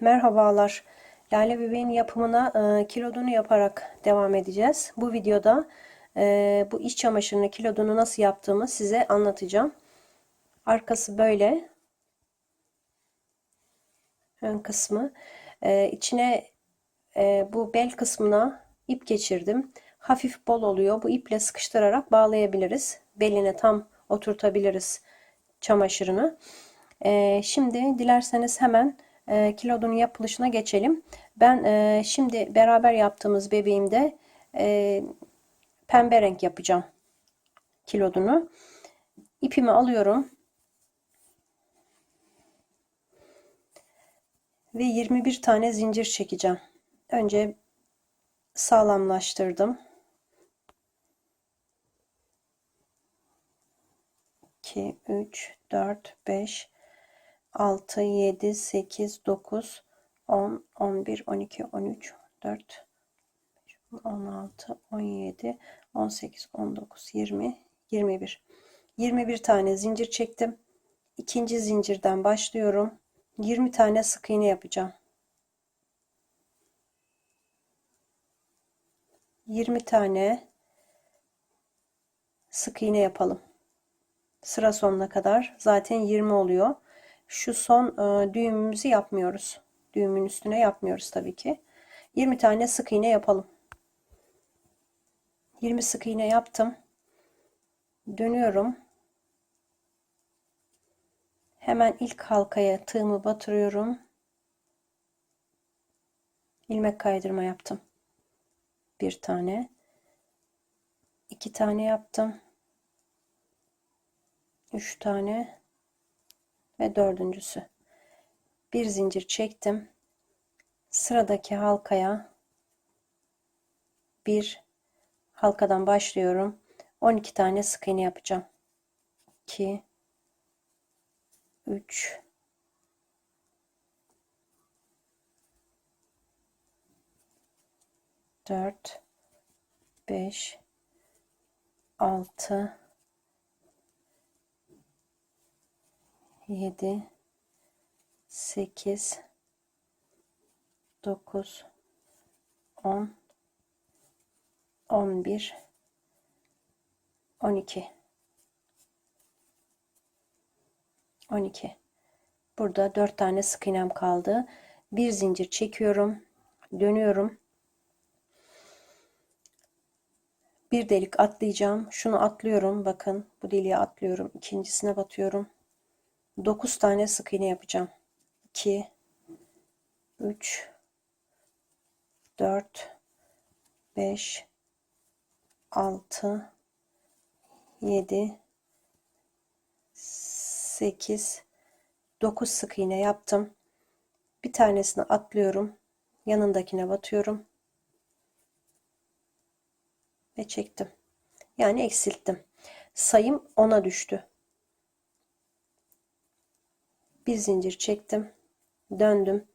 Merhabalar. Lale bebeğin yapımına kilodunu yaparak devam edeceğiz. Bu videoda bu iç çamaşırının kilodunu nasıl yaptığımı size anlatacağım. Arkası böyle. Ön kısmı. İçine bu bel kısmına ip geçirdim. Hafif bol oluyor. Bu iple sıkıştırarak bağlayabiliriz. Beline tam oturtabiliriz çamaşırını. Şimdi dilerseniz hemen kilodunun yapılışına geçelim. Ben şimdi beraber yaptığımız bebeğimde pembe renk yapacağım kilodunu. İpimi alıyorum ve 21 tane zincir çekeceğim. Önce sağlamlaştırdım. 2, 3, 4, 5, 6, 7, 8, 9, 10, 11, 12, 13, 14, 16, 17, 18, 19, 20, 21. 21 tane zincir çektim. İkinci zincirden başlıyorum. 20 tane sık iğne yapacağım. 20 tane sık iğne yapalım. Sıra sonuna kadar zaten 20 oluyor. Şu son düğümümüzü yapmıyoruz. Düğümün üstüne yapmıyoruz tabii ki. 20 tane sık iğne yapalım. 20 sık iğne yaptım. Dönüyorum. Hemen ilk halkaya tığımı batırıyorum. İlmek kaydırma yaptım. Bir tane. 2 tane yaptım. 3 tane ve dördüncüsü. Bir zincir çektim. Sıradaki halkaya bir halkadan başlıyorum. 12 tane sık iğne yapacağım. 2 3 4 5 6 7 8 9 10 11 12 12. Burada 4 tane sık iğnem kaldı. Bir zincir çekiyorum. Dönüyorum. Bir delik atlayacağım. Şunu atlıyorum. Bakın bu deliğe atlıyorum. İkincisine batıyorum. 9 tane sık iğne yapacağım. 2 3 4 5 6 7 8 9 sık iğne yaptım. Bir tanesini atlıyorum. Yanındakine batıyorum ve çektim. Yani eksilttim. Sayım 10'a düştü. Bir zincir çektim. Döndüm.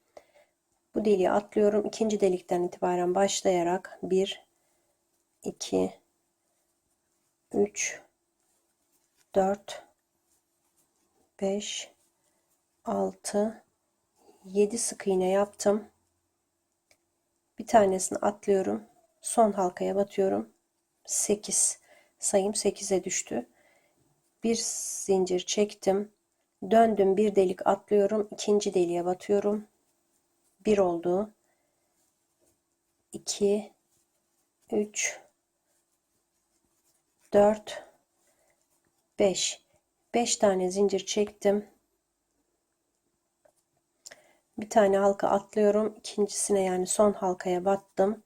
Bu deliği atlıyorum. İkinci delikten itibaren başlayarak 1 2 3 4 5 6 7 sık iğne yaptım. Bir tanesini atlıyorum. Son halkaya batıyorum. 8. Sayım 8'e düştü. Bir zincir çektim. Döndüm, bir delik atlıyorum. İkinci deliğe batıyorum. 1 oldu. 2 3 4 5. 5 tane zincir çektim. Bir tane halka atlıyorum. İkincisine yani son halkaya battım.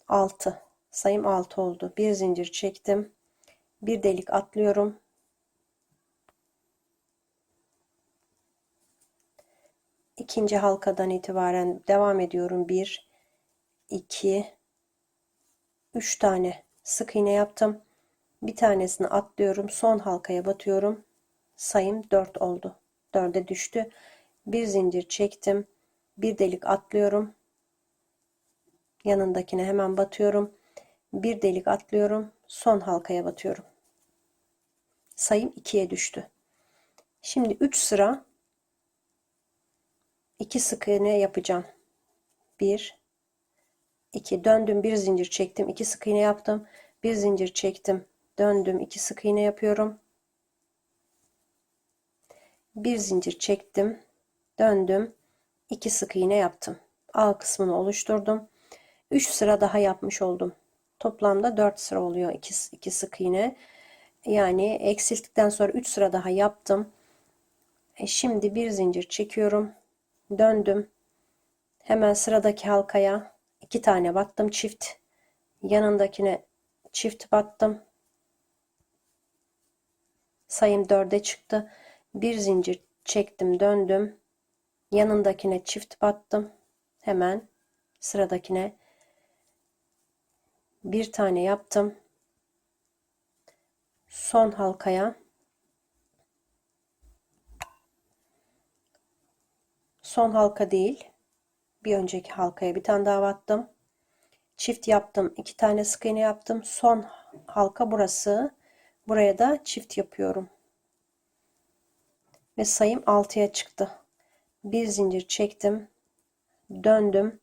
6. Sayım 6 oldu. Bir zincir çektim. Bir delik atlıyorum. İkinci halkadan itibaren devam ediyorum. 1 2 3 tane sık iğne yaptım. Bir tanesini atlıyorum. Son halkaya batıyorum. Sayım 4 oldu. 4'e düştü. Bir zincir çektim. Bir delik atlıyorum. Yanındakine hemen batıyorum. Bir delik atlıyorum. Son halkaya batıyorum. Sayım 2'ye düştü. Şimdi 3 sıra 2 sık iğne yapacağım. 1 2 döndüm, bir zincir çektim, 2 sık iğne yaptım, bir zincir çektim, döndüm, 2 sık iğne yapıyorum, bir zincir çektim, döndüm, 2 sık iğne yaptım. A kısmını oluşturdum. 3 sıra daha yapmış oldum. Toplamda 4 sıra oluyor 2 sık iğne. Yani eksilttikten sonra 3 sıra daha yaptım. Şimdi bir zincir çekiyorum. Döndüm. Hemen sıradaki halkaya 2 tane battım çift. Yanındakine çift battım. Sayım 4'e çıktı. Bir zincir çektim, döndüm. Yanındakine çift battım. Hemen sıradakine bir tane yaptım. Son halkaya son halka değil, bir önceki halkaya bir tane daha battım. Çift yaptım. 2 tane sık iğne yaptım. Son halka burası. Buraya da çift yapıyorum. Ve sayım 6'ya çıktı. Bir zincir çektim. Döndüm.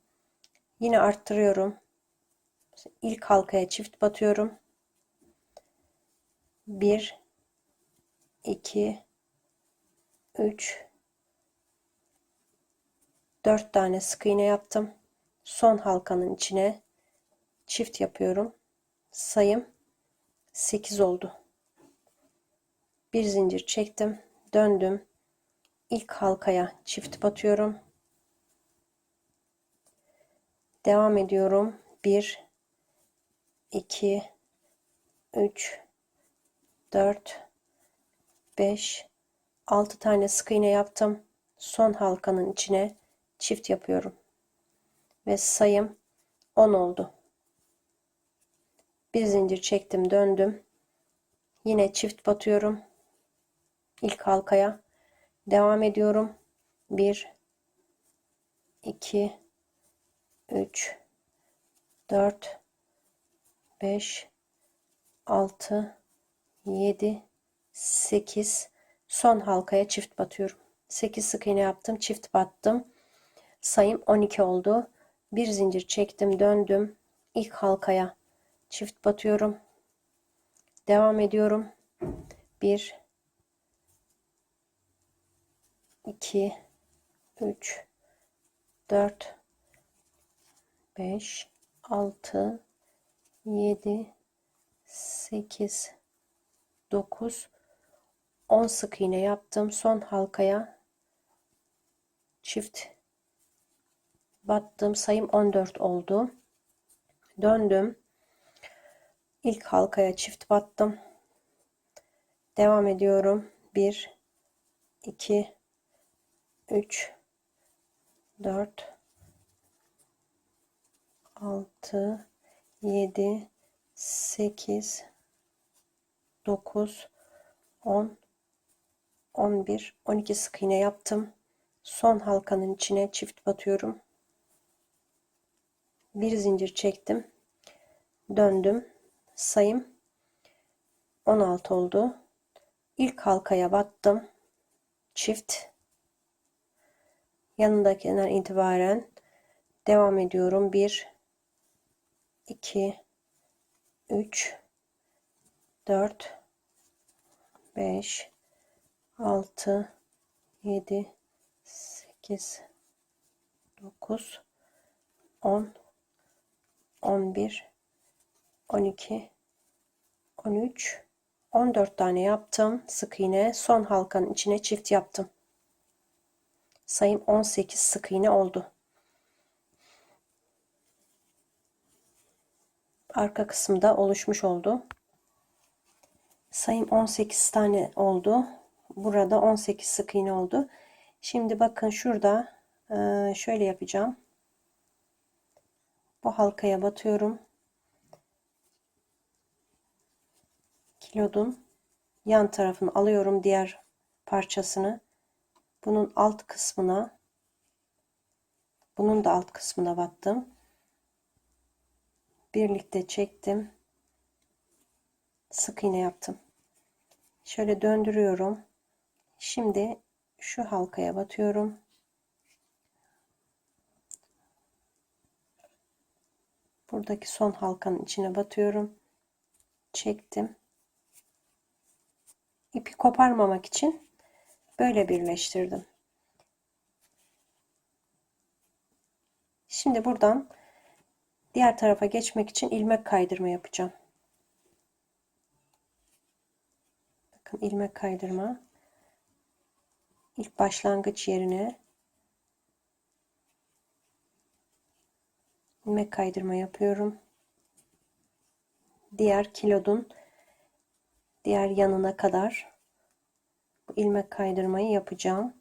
Yine arttırıyorum. İlk halkaya çift batıyorum. 1 2 3 4 tane sık iğne yaptım. Son halkanın içine çift yapıyorum. Sayım 8 oldu. Bir zincir çektim. Döndüm. İlk halkaya çift batıyorum. Devam ediyorum. 1 2 3 4 5 6 tane sık iğne yaptım. Son halkanın içine çift yapıyorum. Ve sayım 10 oldu. Bir zincir çektim, döndüm. Yine çift batıyorum. İlk halkaya devam ediyorum. 1 2 3 4 5 6 7 8 son halkaya çift batıyorum. 8 sık iğne yaptım, çift battım. Sayım 12 oldu. Bir zincir çektim, döndüm. İlk halkaya çift batıyorum. Devam ediyorum. 1 2 3 4 5 6 7 8 9 10 sık iğne yaptım. Son halkaya çift battım. Sayım 14 oldu. Döndüm. İlk halkaya çift battım. Devam ediyorum. 1 2 3 4 6 7 8 9 10 11 12 sık iğne yaptım. Son halkanın içine çift batıyorum. Bir zincir çektim. Döndüm. Sayım 16 oldu. İlk halkaya battım. Çift. Yanındakinden itibaren devam ediyorum. 1 2 3 4 5 6 7 8 9 10 11 12 13 14 tane yaptım. Sık iğne. Son halkanın içine çift yaptım. Sayım 18 sık iğne oldu. Arka kısımda oluşmuş oldu. Sayım 18 tane oldu. Burada 18 sık iğne oldu. Şimdi bakın şurada şöyle yapacağım. Bu halkaya batıyorum. Kilodun yan tarafını alıyorum, diğer parçasını. Bunun alt kısmına, bunun da alt kısmına battım. Birlikte çektim. Sık iğne yaptım. Şöyle döndürüyorum. Şimdi şu halkaya batıyorum. Buradaki son halkanın içine batıyorum. Çektim. İpi koparmamak için böyle birleştirdim. Şimdi buradan diğer tarafa geçmek için ilmek kaydırma yapacağım. Bakın ilmek kaydırma. İlk başlangıç yerine ilmek kaydırma yapıyorum. Diğer kilodun diğer yanına kadar bu ilmek kaydırmayı yapacağım.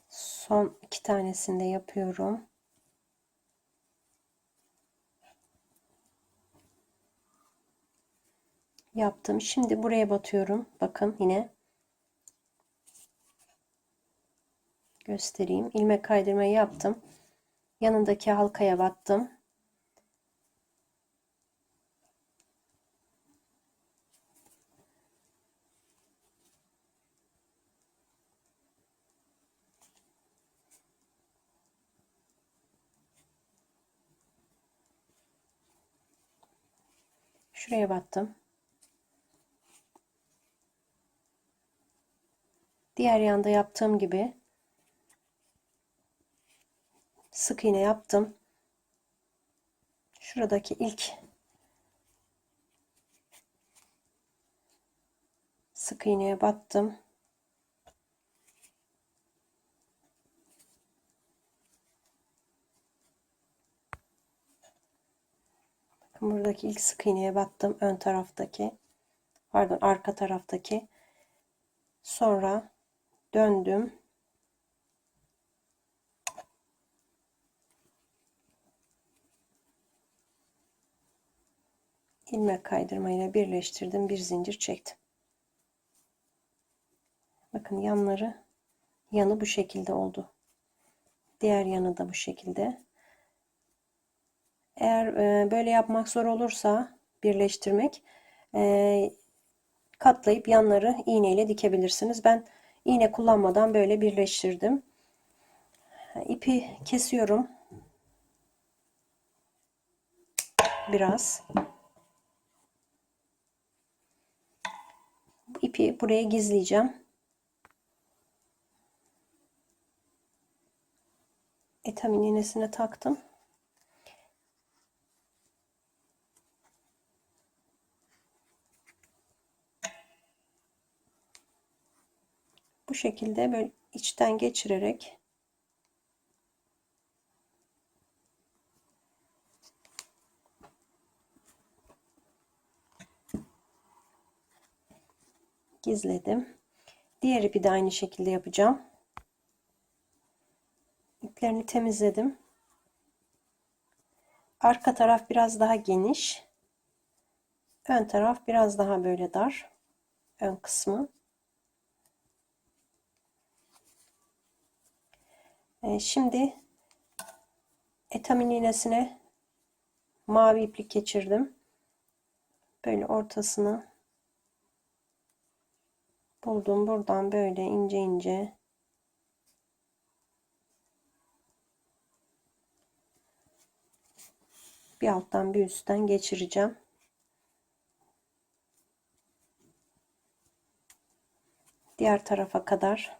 Son iki tanesini de yapıyorum. Yaptım. Şimdi buraya batıyorum. Bakın yine göstereyim. İlmek kaydırmayı yaptım. Yanındaki halkaya battım. Şuraya battım. Diğer yanda yaptığım gibi sık iğne yaptım. Şuradaki ilk sık iğneye battım. Bakın buradaki ilk sık iğneye battım. Ön taraftaki, pardon, arka taraftaki. Sonra döndüm. İlmek kaydırmayla birleştirdim. Bir zincir çektim. Bakın yanı bu şekilde oldu. Diğer yanı da bu şekilde. Eğer böyle yapmak zor olursa birleştirmek, katlayıp yanları iğneyle dikebilirsiniz. Ben iğne kullanmadan böyle birleştirdim. İpi kesiyorum. Biraz. Bu ipi buraya gizleyeceğim. Etamin iğnesine taktım. Bu şekilde böyle içten geçirerek gizledim. Diğer ipi de aynı şekilde yapacağım. İplerini temizledim. Arka taraf biraz daha geniş. Ön taraf biraz daha böyle dar. Ön kısmı. Şimdi etamin iğnesine mavi iplik geçirdim. Böyle ortasını buldum. Buradan böyle ince ince bir alttan bir üstten geçireceğim. Diğer tarafa kadar.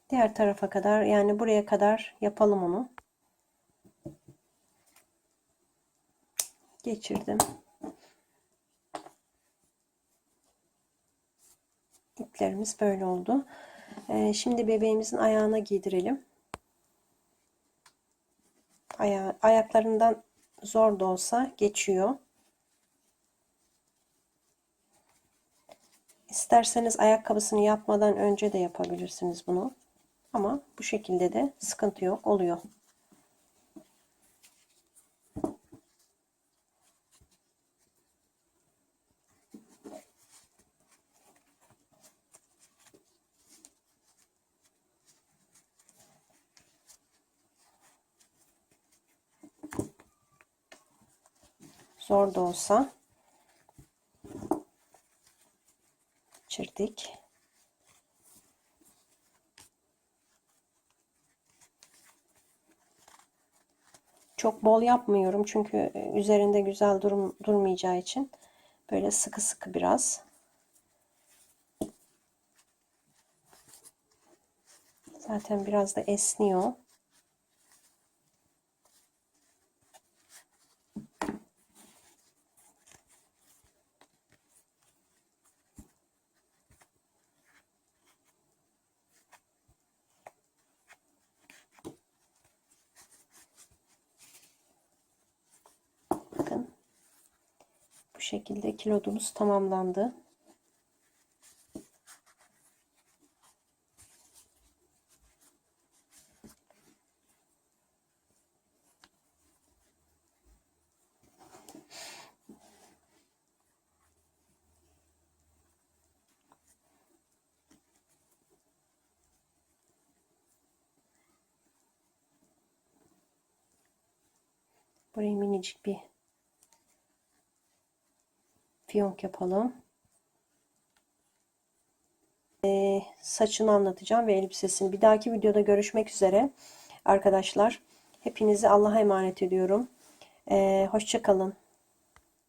Diğer tarafa kadar, yani buraya kadar yapalım onu. Geçirdim. İplerimiz böyle oldu. Şimdi bebeğimizin ayağına giydirelim. Ayaklarından zor da olsa geçiyor. İsterseniz ayakkabısını yapmadan önce de yapabilirsiniz bunu. Ama bu şekilde de sıkıntı yok, oluyor. Zor da olsa çirdik. Çok bol yapmıyorum çünkü üzerinde güzel durmayacağı için böyle sıkı sıkı biraz. Zaten biraz da esniyor. Bakın bu şekilde kilodumuz tamamlandı. Buraya minicik bir fiyonk yapalım. Saçını anlatacağım ve elbisesini. Bir dahaki videoda görüşmek üzere arkadaşlar. Hepinizi Allah'a emanet ediyorum. Hoşça kalın.